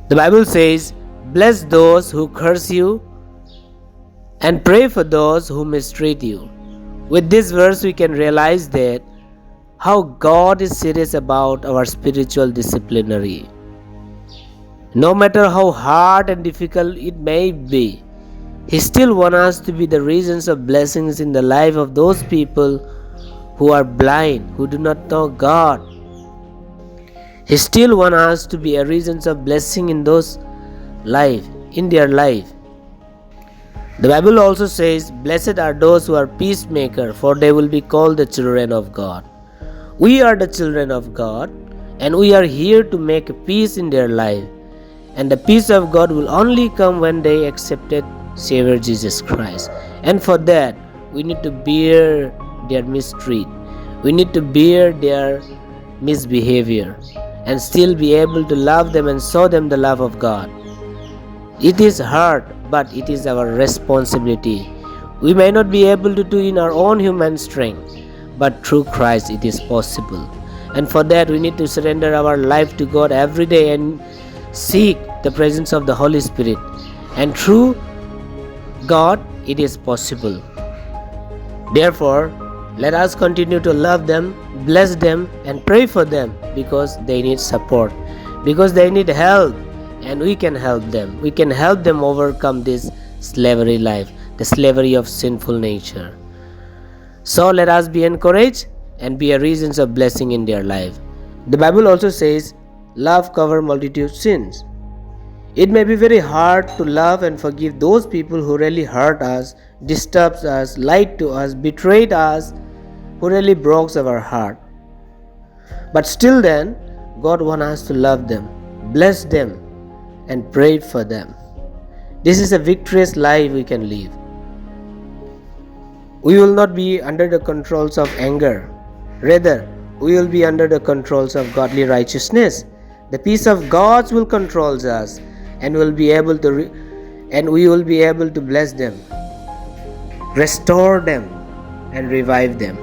The Bible says, bless those who curse you and pray for those who mistreat you. With this verse, we can realize that how God is serious about our spiritual disciplinary. No matter how hard and difficult it may be, He still wants us to be the reasons of blessings in the life of those people who are blind, who do not know God. He still wants us to be a reasons of blessing in their life. The Bible also says, blessed are those who are peacemakers, for they will be called the children of God. We are the children of God, and we are here to make peace in their life. And the peace of God will only come when they accepted Savior Jesus Christ. And for that, we need to bear their mistreat. We need to bear their misbehavior and still be able to love them and show them the love of God. It is hard, but it is our responsibility. We may not be able to do in our own human strength, but through Christ it is possible. And for that, we need to surrender our life to God every day and seek the presence of the Holy Spirit. And through God, it is possible. Therefore, let us continue to love them, bless them, and pray for them, because they need support, because they need help, and we can help them. We can help them overcome this slavery life, the slavery of sinful nature. So let us be encouraged and be a reasons of blessing in their life. The Bible also says, love covers multitude sins. It may be very hard to love and forgive those people who really hurt us, disturbed us, lied to us, betrayed us, who really broke our heart. But still then, God wants us to love them, bless them, and pray for them. This is a victorious life we can live. We will not be under the controls of anger. Rather, we will be under the controls of godly righteousness. The peace of God will control us, and we will be able to bless them, restore them, and revive them.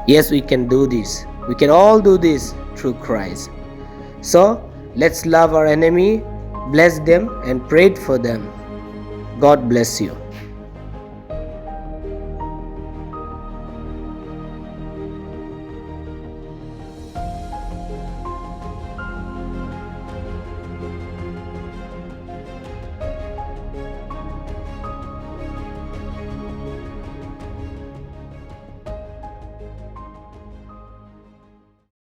Yes, we can do this. We can all do this through Christ. So, let's love our enemy, bless them, and pray for them. God bless you.